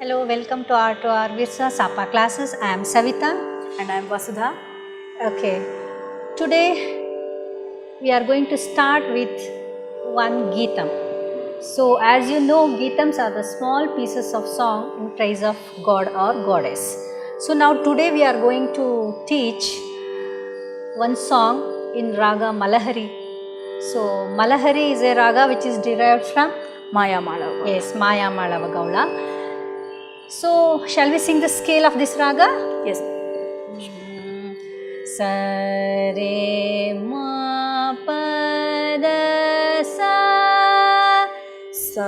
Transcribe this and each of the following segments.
Hello, welcome to our Virsa Sapa classes. I am Savita. And I am Vasudha. Okay, today we are going to start with one Geetam. So, as you know, Geetams are the small pieces of song in praise of God or Goddess. So, now today we are going to teach one song in Raga Malahari. So, Malahari is a raga which is derived from Maya Malava. Yes, Maya Malava Gaula. So, shall we sing the scale of this raga? Yes. Sa re ma pa da sa. Sa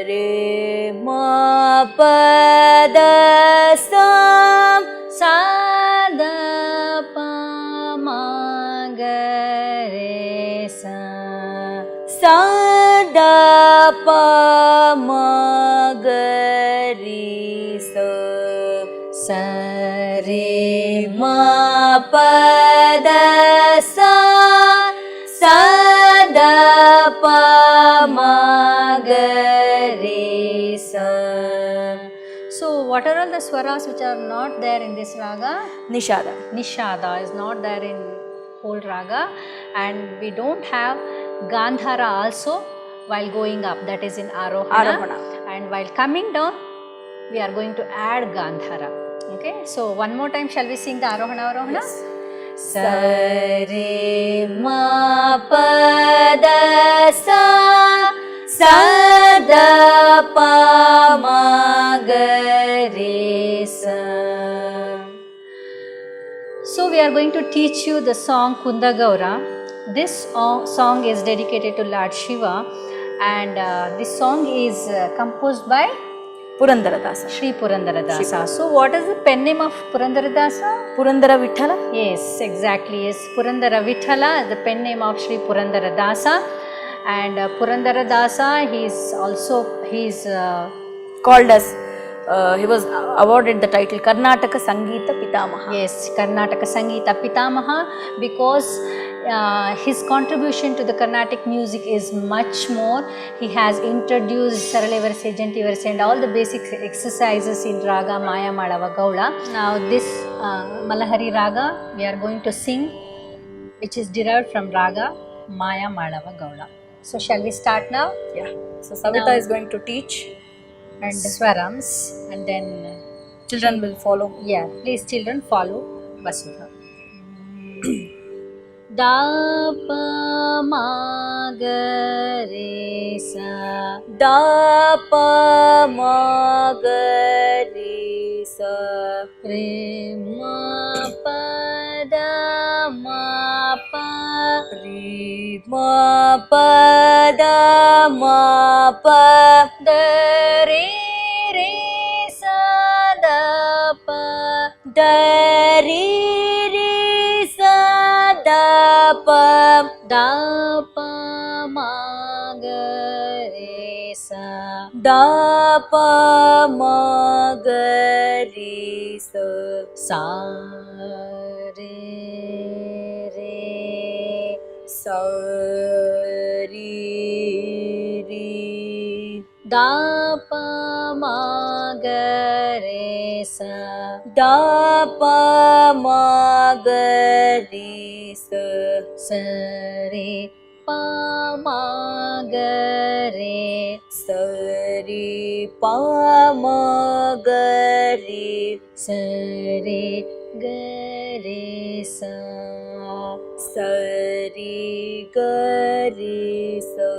re ma pa da sa. Sa da pa ma ga re sa. Sa da pa ma ga re sa. Sa Re ma pa da sa. Sa da pa ma ga re sa. So, what are all the swaras which are not there in this raga? Nishada. Nishada is not there in whole raga, and we don't have Gandhara also while going up, that is in Arohana. And while coming down, we are going to add Gandhara. Okay, so one more time, shall we sing the Arohana? Yes. Sa re ma pa da sa. Sa da pa ma ga re sa. So we are going to teach you the song Kunda Gaura. This song is dedicated to Lord Shiva, and this song is composed by Purandaradasa. Sri Purandaradasa. So what is the pen name of Purandaradasa? Purandara Vithala? Yes, exactly. Yes, Purandara Vithala is the pen name of Sri Purandaradasa. And Purandaradasa, he is Called as, he was awarded the title Carnatic Sangeeta Pitamaha. Yes, Karnataka Sangeeta Pitamaha, because his contribution to the Carnatic music is much more. He has introduced Saralavarse, Jantivarse and all the basic exercises in Raga Maya Malava Gaula. Now this Malahari Raga we are going to sing, which is derived from Raga Maya Malava Gaula. So shall we start now? Yeah. So Savita is going to teach And Swarams, and then children will follow. Yeah, please children follow Vasudha. Da pa ma ga re sa. Da pa ma ga re sa. Re ma pa da ma pa. Re ma pa da ma pa. Da re re sa da pa. Da re re sa da pa. Da pa ma ga re sa. Da pa ma ga re sa. Sa re re. Sa re re. Da pa ma ga re sa. Da pa ma ga re sa. Sa re pa ma ga re. Sa re pa ma ga re. Sa re ga re sa. Sa re ga re sa.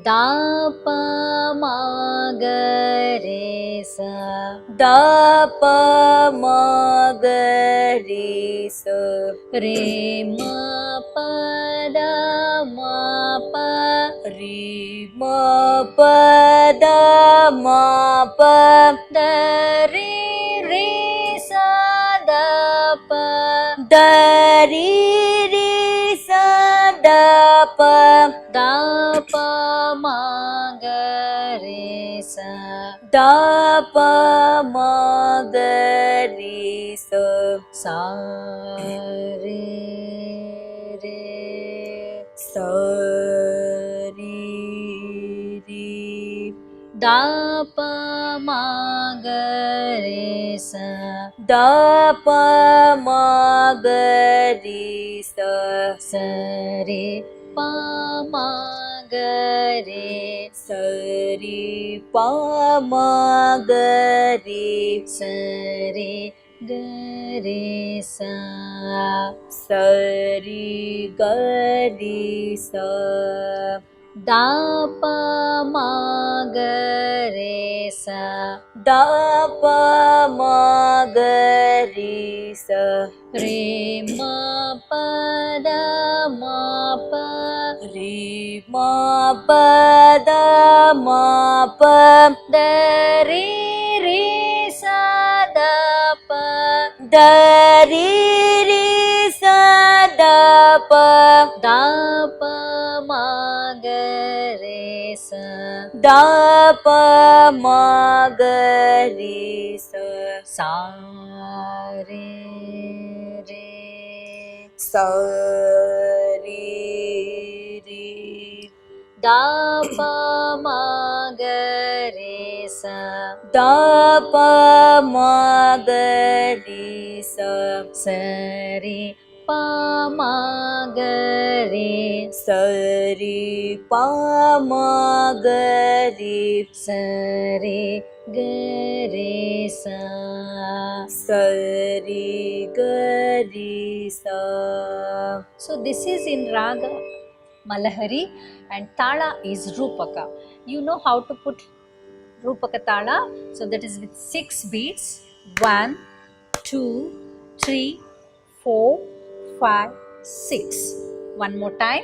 Da pa ma ga re sa. Da pa ma ga re sa. Re ma pa da ma pa. Re ma pa da ma pa. Da re sa da pa. Da re re sa da pa. Da pa ma ga re sa. Da pa ma ga re sa. Sa re re. Sa re re. Da pa ma ga re sa. da pa ma ga re sa. Sa re pa ma ga re. Sa re pa ma ga re. Sa re ga re sa. Sa re ga re sa. Da pa ma ga re sa. da pa ma ga re sa. Re ma pa da ma pa. Re ma pa da ma pa. Da re re sa da pa. da re re sa da pa. Da pa ma ga re sa. da pa ma ga re sa. Sa re re. sa re re. Da pa ma ga re sa. da pa ma ga re sa. Sa re pa ma ga re. sa re pa ma ga re. Sa re ga re sa. sa re ga re sa. So this is in raga Malahari and tala is Rupaka. You know how to put Rupaka tala? So that is with 6 beats. 1, 2, 3, 4, 5, 6. One more time.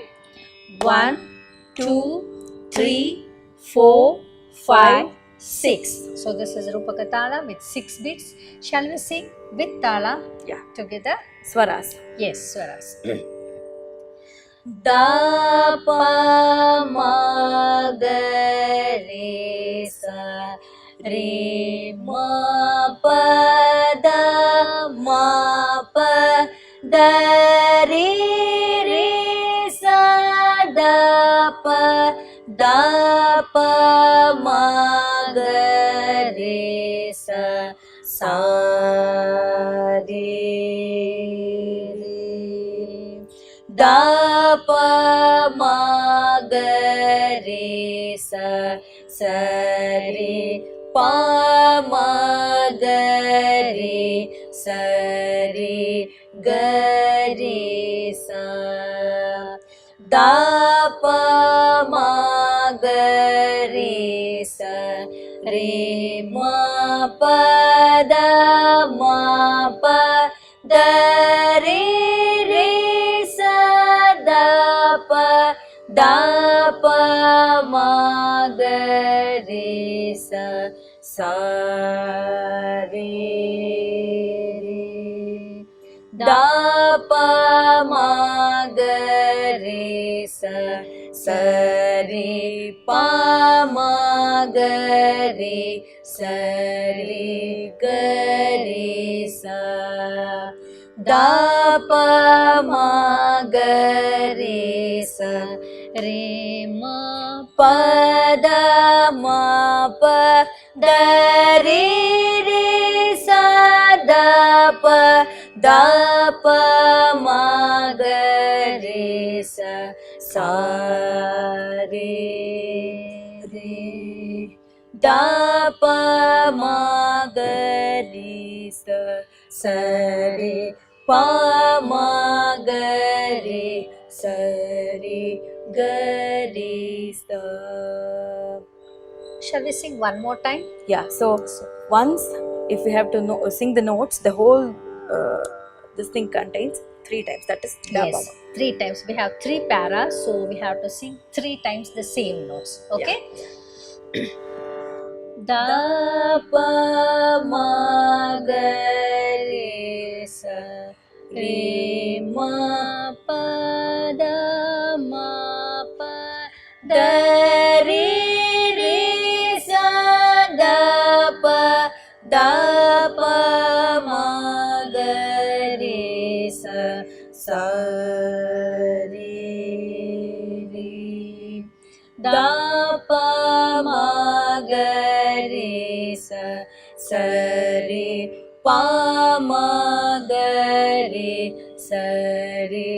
1, 2, 3, 4, 5, 6. So this is Rupaka tala with 6 beats. Shall we sing with tala Yeah. together? Swaras. Yes, swaras. da pa ma ga re sa. re ma pa da ma pa. da re re sa da pa. da pa ma ga re sa. sa re re. da pa ma ga re sa. sa re pa ma ga re. sa re ga re sa. da pa ma ga re sa. re ma pa da ma pa. da re re sa da pa. da pa ma ga re sa. sa re re. da pa ma ga re sa. sa re pa ma ga re. sa re ga re sa. da pa ma ga re sa. Re ma pa da ma pa. da re re sa da pa. da pa ma ga re sa. sa re re. da pa ma ga re sa. sa re pa ma ga re. sa re ga re sa. Shall we sing one more time? Yeah, so once if we have to sing the notes, the whole this thing contains 3 times. That is da Yes, pa ma. 3 times. We have 3 paras, so we have to sing 3 times the same notes. Okay? Da da pa ma ga re sa. re ma pa da ma pa. da re re sa da pa. da pa ma ga re sa. sa re re. da pa ma ga re sa sa re pa ma ga re sa re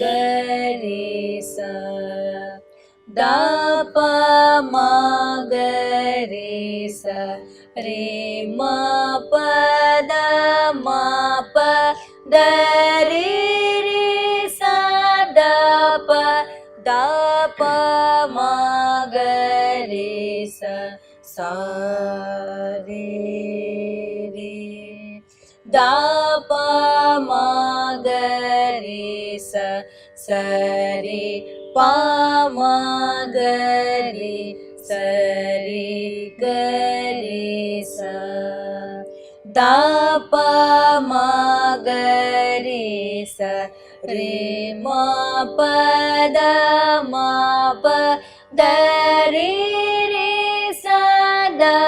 ga re sa da pa ma ga re sa re ma pa da ma pa da re re sa da pa da pa ma ga re sa sa re re da pa ma ga re sa sa re pa ma ga re sa re ga re sa da pa ma ga re sa re ma pa da ma pa da re re sa da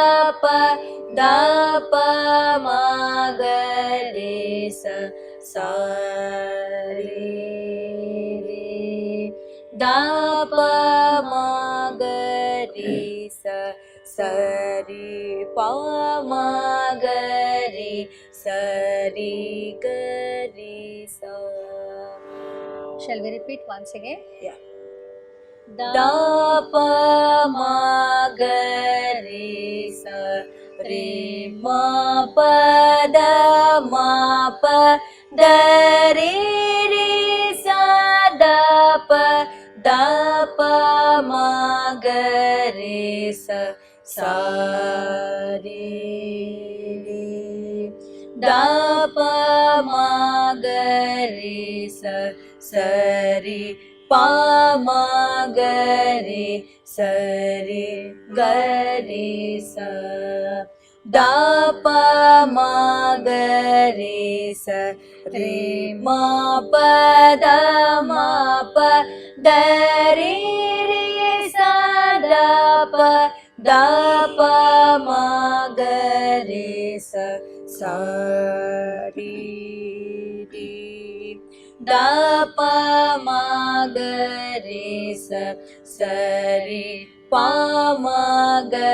pa ma ga re sa sa re re da pa ma ga re sa sa re pa ma ga re sa re ga re sa. Shall we repeat once again? Yeah. Da da pa ma ga re sa re ma pa da ma pa da re re sa da pa ma ga re sa sa re re da pa ma ga re sa sa re pa ma ga re sa re ga re sa da pa ma ga re sa re ma pa da ma pa da re re sa da pa ma ga re sa sa re re da pa ma ga re sa sa re pa ma ga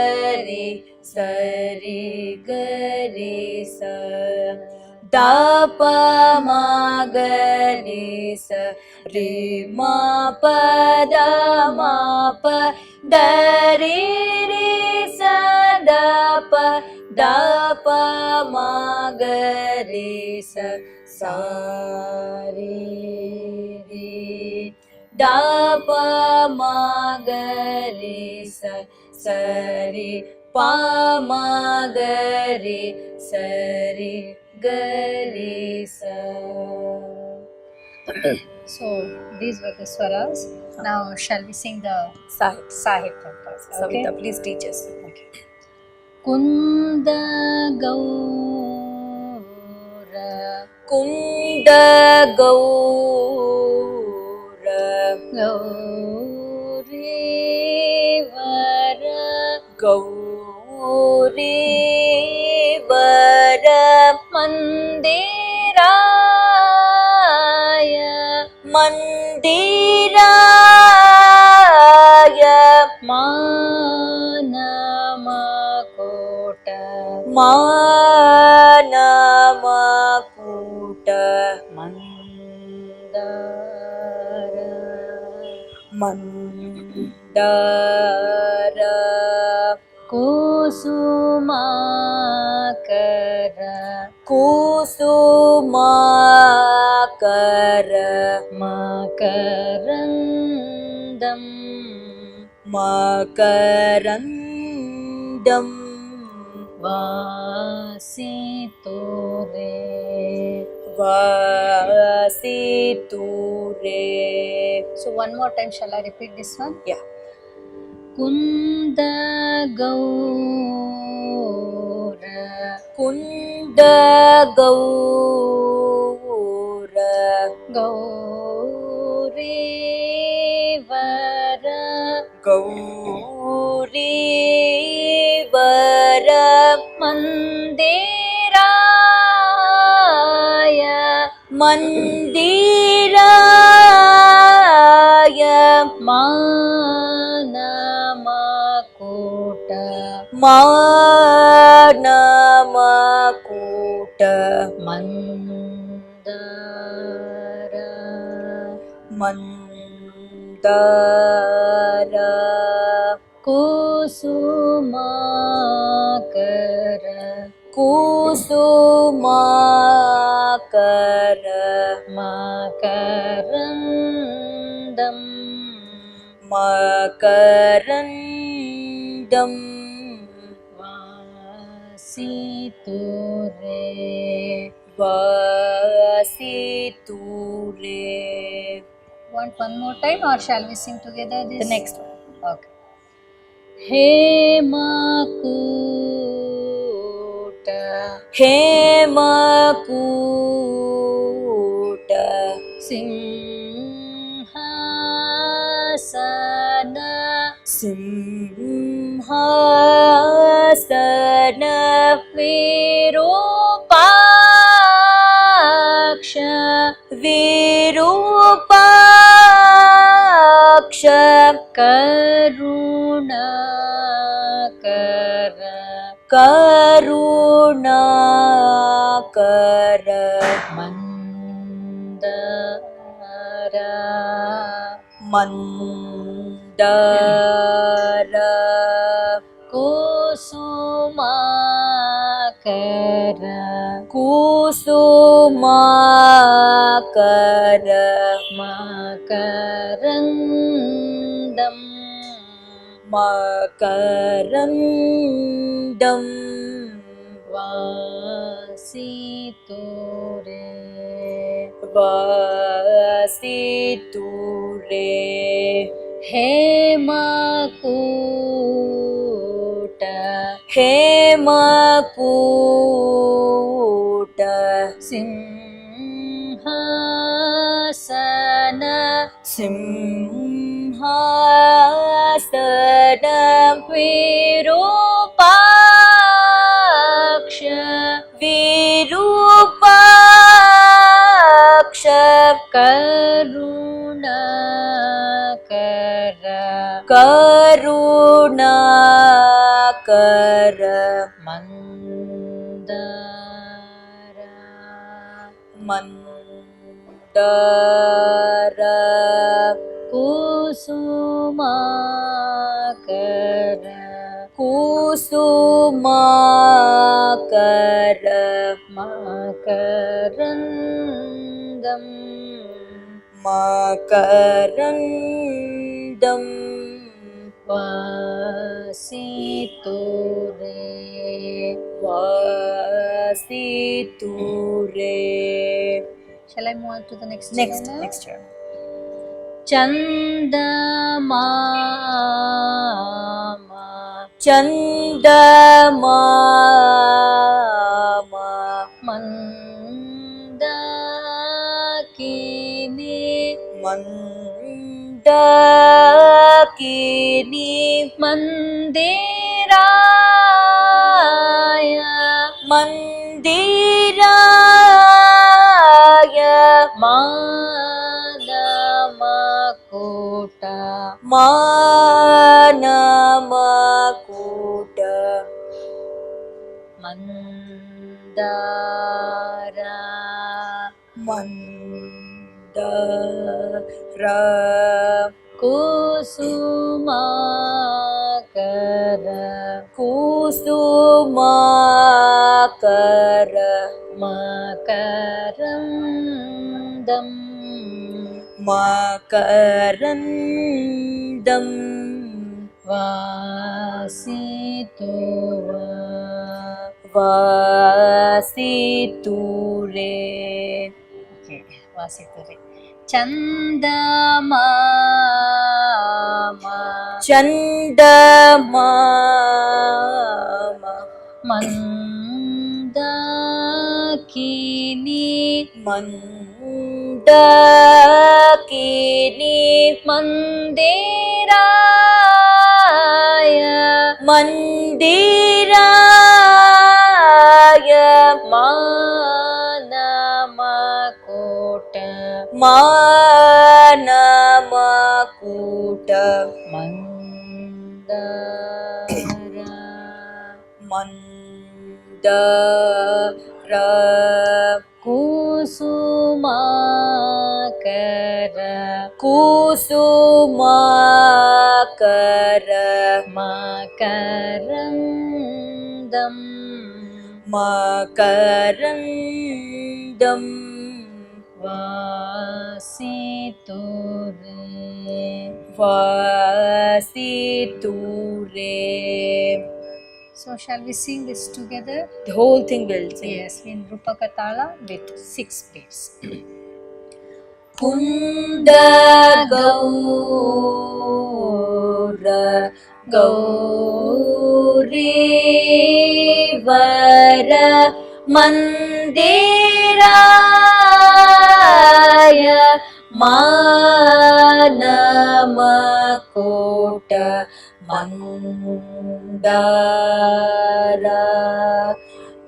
re sa re ga re sa da pa ma ga re sa re ma pa da ma pa da re re sa da pa ma ga re sa sa re re da pa ma ga re sa sa re pa ma ga re sa re ga re sa. So these were the swaras. Now shall we sing the Sahit part? Savita, please teach us. Okay. Kunda Gaura Kunda Gaura Gauri Vara Gauri Vara Mandiraya Mandiraya Manamakota Manamakuta Mandara Mandara Kusumakara Kusumakara Makarandam Makarandam Vasitore Vasiture. So one more time, shall I repeat this one? Yeah. Kunda Gaura Kunda Gaura Gauri Vara Gauri Vara Mandiraya Mandiraya Manamakota Manamakuta mandara mandara kusumakara kusumakara makarandam makarandam Vasiture. Vasiture. Want one more time or shall we sing together this? The next one. Okay. Hemakuta Hemakuta Simhasana Simhasana Virupaksha Virupaksha Karunakara Karunakara Mandara Mandara Kusumakara Kusumakara Makarandam Makarandam Vasiture Vasiture Hemakuta Hemakuta Simhasana Simhasana Virupaksha Virupaksha Karunakara Karunakara Mandara Mandara Kusumakara Kusumakara Makarandam Makarandam Vasiture Vasiture. Shall I move on to the next Next channel? channel. Chandamama Chandamama Mandakini Mandakini Mandiraya Mandiraya Manamakuta Manamakuta Mandara Mandara Kusumakara Kusumakara Makarandam Makarandam Vasituva Vasiture. Okay, Vasiture Chandamama Chandamama Mandakini Mandakini Mandiraya Mandiraya Manamakuta Manamakuta Mandara Mandara Kusumakara Kusumakara Makarandam Makarandam Vasiture. Vasiture. So shall we sing this together? The whole thing will sing. Yes, in Rupakatala with 6 beats. Kunda Gaura Gauri Vara Mandiraya Manamakota Mandara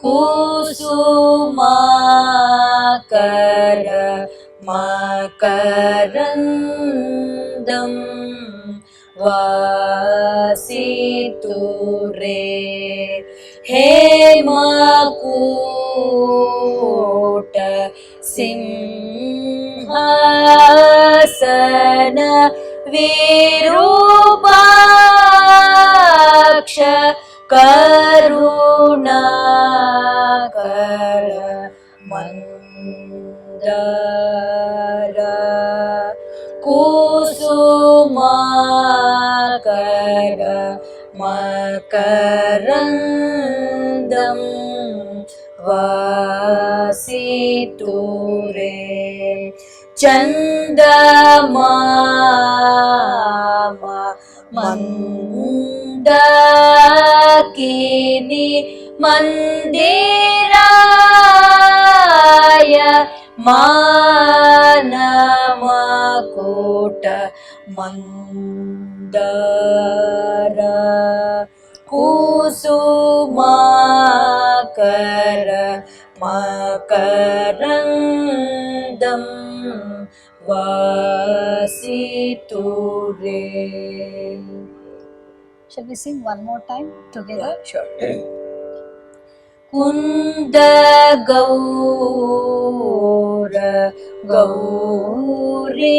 Kusumakara Makarandam Vasiture. Hemakuta Simhasana Virupaksha Karunakara Mandara Kusumakara Makarandam Vasiture. Chandamama Mandakini Mandiraya Manamakota Mandara Kusumakara Makarandam Vasiture. Shall we sing one more time together? Yeah, sure. Kunda Gaura Gauri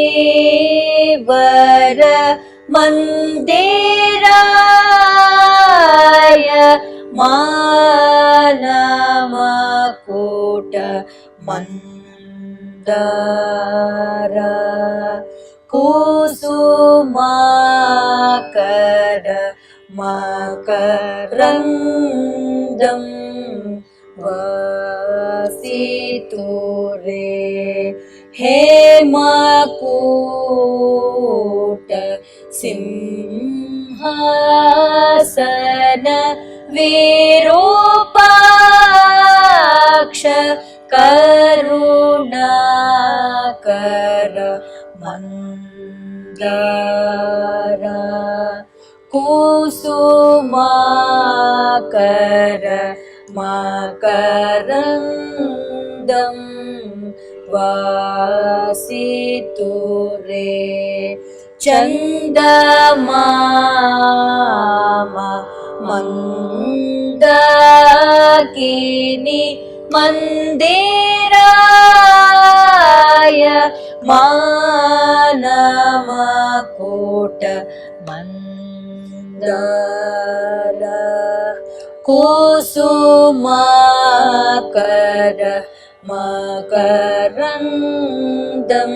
Vara Mandiraya Manamakota Mandara Kusumakara Makarandam Vasiture. Hemakuta Simhasana Virupaksha Karunakara Mandara Kusumakara Makarandam Vasiture. Chandamama Mandakini Mandiraya Manamakota Mandara Kusumakara Makarandam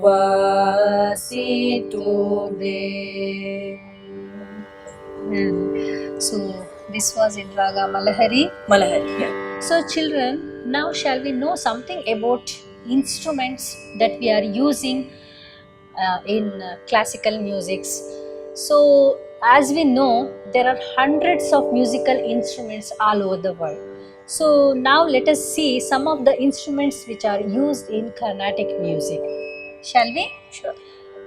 Vasiture. So this was in Raga Malahari. Malahari, yeah. So children, now shall we know something about instruments that we are using in classical musics. So as we know, there are hundreds of musical instruments all over the world. So now let us see some of the instruments which are used in Carnatic music. Shall we? Sure.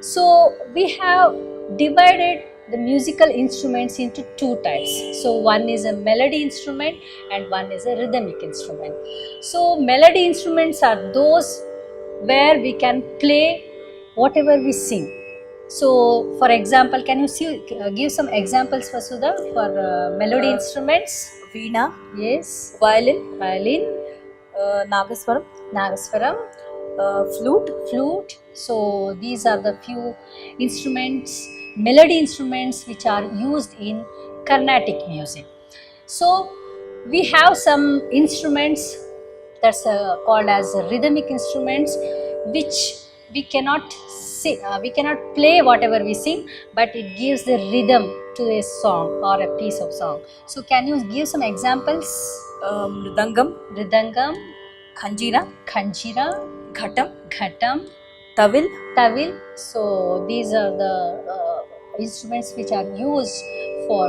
So we have divided the musical instruments into 2 types. So one is a melody instrument and one is a rhythmic instrument. So melody instruments are those where we can play whatever we sing. So for example, can you give some examples, Vasudha, for melody instruments? Veena, yes, violin, Nagaswaram, Nagaswaram, flute. flute. So these are the few instruments, melody instruments which are used in Carnatic music. So we have some instruments that's called as rhythmic instruments, which we cannot sing, we cannot play whatever we sing, but it gives the rhythm to a song or a piece of song. So can you give some examples? Mridangam, Ridangam, Khanjira, Khanjira, Ghatam, Ghatam, Tawil, Tawil. So these are the instruments which are used for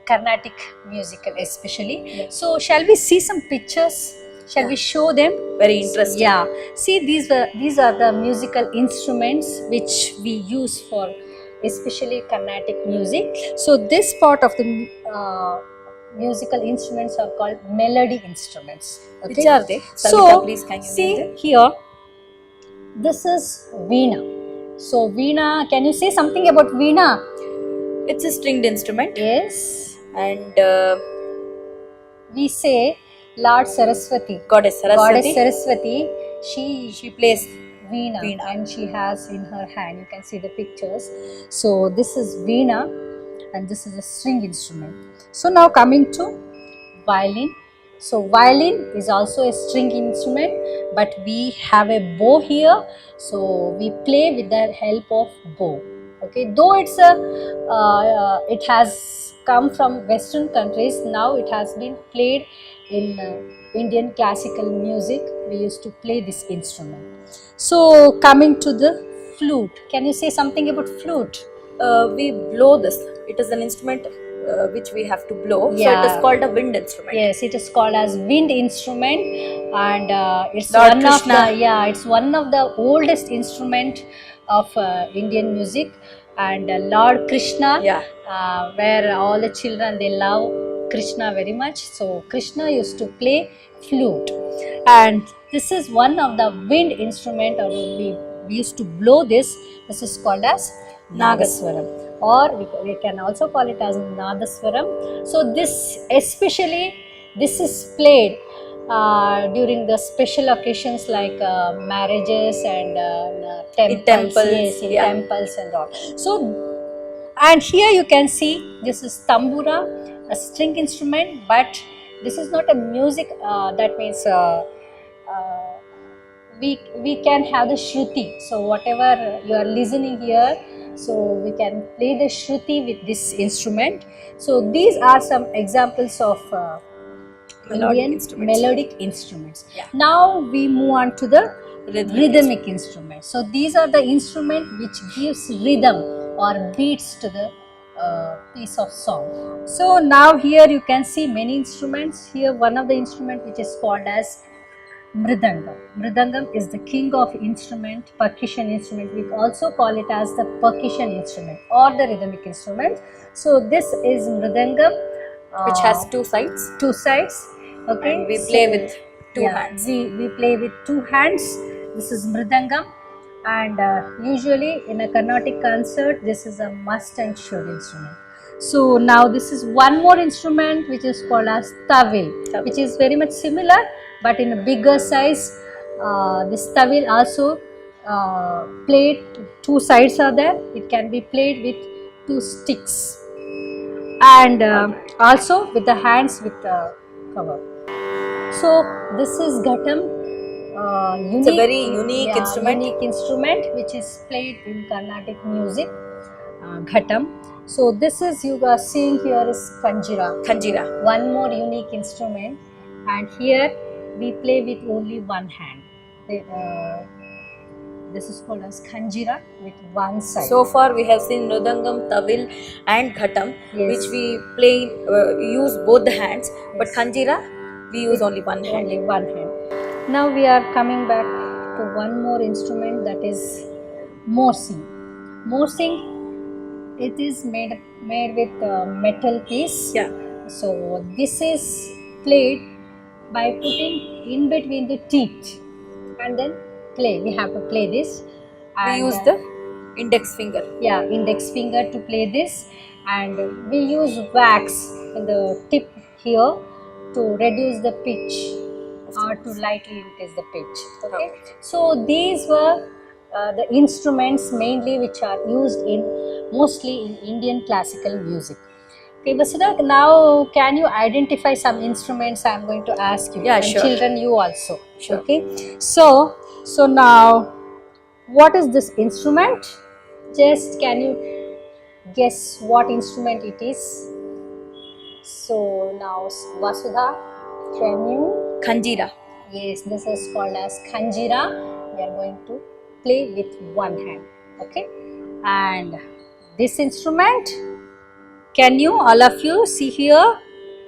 Carnatic musical especially. Yeah. So shall we see some pictures? Shall we show them? Very interesting. Yeah. See, these are the musical instruments which we use for especially Carnatic music. So this part of the musical instruments are called melody instruments. Okay? Which are they? So Savita, please can you see name them? here, this is Veena. So Veena, can you say something about Veena? It's a stringed instrument, Yes. and We say Lord Saraswati. Goddess Goddess Saraswati. Saraswati, she plays Veena, Veena. and she has in her hand, you can see the pictures. So this is Veena and this is a string instrument. So now coming to violin. So violin is also a string instrument, but we have a bow here, so we play with the help of bow. Okay, though it has come from Western countries, now it has been played in Indian classical music. We used to play this instrument. So coming to the flute, can you say something about flute? We blow this. It is an instrument which we have to blow. So it is Yeah. called a wind instrument. Yes, it is called as wind instrument, and it's Lord one Krishna. of the it's one of the oldest instrument of Indian music, and Lord Krishna, Yeah. where all the children they love Krishna very much. So Krishna used to play flute, and this is one of the wind instrument, or we used to blow this. This is called as Nagaswaram, or we can also call it as Nadaswaram. So this especially this is played during the special occasions like marriages and temples. temples, Yes, in yeah. temples and all. So, and here you can see this is tambura, a string instrument, but this is not a music. That means we can have the shruti. So whatever you are listening here, so we can play the shruti with this instrument. So these are some examples of melodic instruments. Yeah. Now we move on to the Rhythmic instruments. So these are the instruments which gives rhythm or beats to the piece of song. So now here you can see many instruments. Here one of the instrument which is called as Mridangam. Mridangam is the king of instrument, percussion instrument. We also call it as the percussion instrument or the rhythmic instrument. So this is Mridangam, which has two sides. Two sides. Okay. And we play with two hands. We play with two hands. This is Mridangam, and usually in a Carnatic concert, this is a must and should instrument. So now this is one more instrument which is called as Tawil, which is very much similar but in a bigger size. This Tawil also played, two sides are there. It can be played with two sticks, and also with the hands with the cover. So this is Ghatam. It's a very unique instrument. Unique instrument which is played in Carnatic music. Ghatam. So this is, you are seeing here is Khanjira. One more unique instrument, and here we play with only one hand. This is called as Khanjira with one side. So far we have seen Mridangam, Tawil and Ghatam, Yes. which we play, use both the hands, but Yes. Khanjira we use only one hand. Only one hand. Now we are coming back to one more instrument, that is morsing. Morsing, it is made with metal piece. Yeah. So this is played by putting in between the teeth and then play. We have to play this. We And, use the index finger. index finger to play this, and we use wax in the tip here to reduce the pitch or to lightly increase the pitch. Okay, so these were the instruments mainly which are used in mostly in Indian classical music. Okay, Vasudha, now can you identify some instruments I am going to ask you? Yeah, And sure. children, you also. Sure. Okay, so now what is this instrument? Just can you guess what instrument it is? So now Vasudha, can you? Khanjira. Yes, this is called as Khanjira. We are going to play with one hand. Okay, and this instrument, can you all of you see here?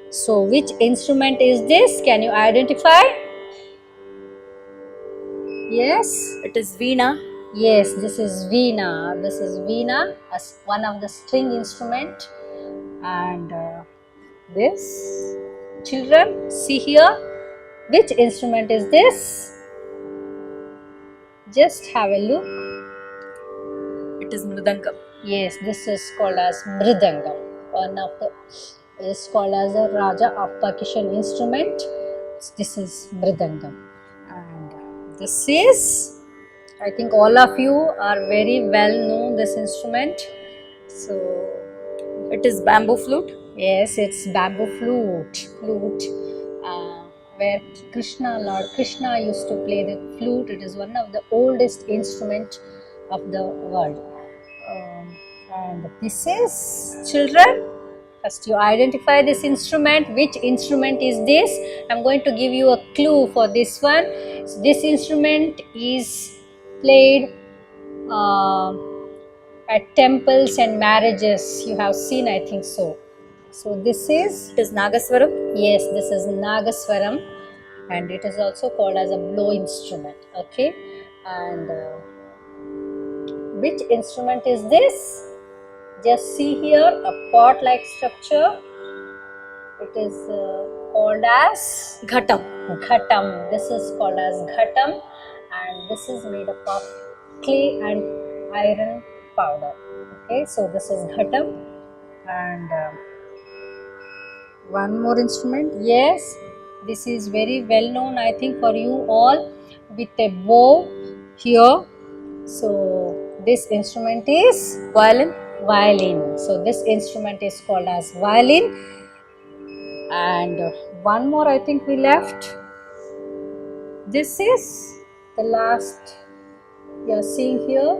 So which instrument is this? Can you identify? Yes. It is Veena. Yes, this is Veena. This is Veena, as one of the string instrument. And this, children, see here. Which instrument is this? Just have a look. It is Mridangam. Yes, this is called as Mridangam. One of the is called as a Raja of percussion instrument. This is Mridangam. And this is, I think all of you are very well know this instrument. So It is bamboo flute. yes, it's bamboo flute. Where Lord Krishna used to play the flute. It is one of the oldest instrument of the world. And this is, children, first you identify this instrument. Which instrument is this? I'm going to give you a clue for this one. So this instrument is played at temples and marriages. You have seen, I think so. So this is, It is Nagaswaram. yes, this is Nagaswaram, and it is also called as a blow instrument. Okay, and which instrument is this? Just see here, a pot-like structure. It is called as Ghatam. Ghatam. This is called as Ghatam, and this is made up of clay and iron powder. Okay, so this is Ghatam. And one more instrument. Yes, this is very well known, I think, for you all, with a bow here. So this instrument is Violin. So this instrument is called as violin. And one more, I think we left. This is the last you are seeing here.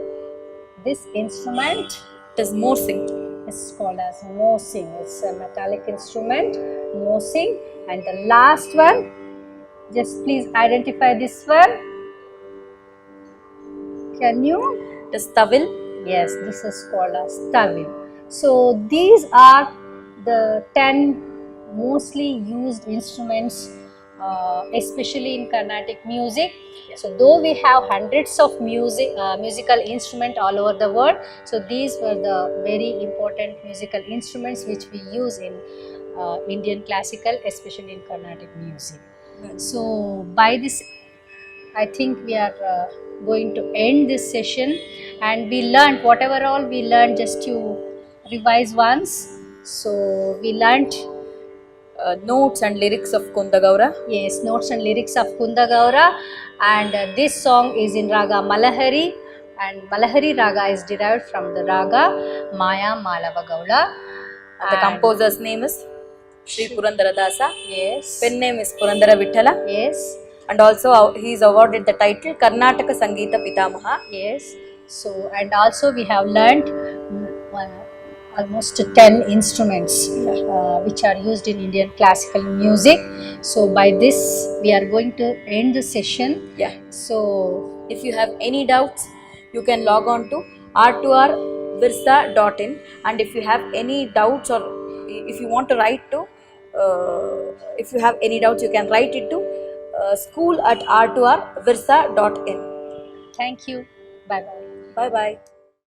This instrument It is Morsing. is called as mosing. It's a metallic instrument, mosing. And the last one, just please identify this one. Can you? It is Tawil. Yes, this is called as tawil. So these are the 10 mostly used instruments, especially in Carnatic music. So though we have hundreds of musical instruments all over the world, so these were the very important musical instruments which we use in Indian classical, especially in Carnatic music. So by this, I think we are going to end this session, and we learned whatever all we learned. Just to revise once. So we learned Notes and lyrics of Kundagaura. yes, notes and lyrics of Kundagaura, and this song is in Raga Malahari, and Malahari Raga is derived from the Raga Maya Malava Gaula. The composer's name is Sri Purandara Dasa. Yes. Pen name is Purandara Vittala. Yes. And also he is awarded the title Karnataka Sangeeta Pitamaha. Yes. So, and also we have learned almost 10 instruments which are used in Indian classical music. So by this we are going to end the session. Yeah. So If you have any doubts, you can log on to r2rvirsa.in, and if you have any doubts, or if you want to write to, if you have any doubts, you can write it to school@r2rvirsa.in. thank you. Bye bye. Bye bye.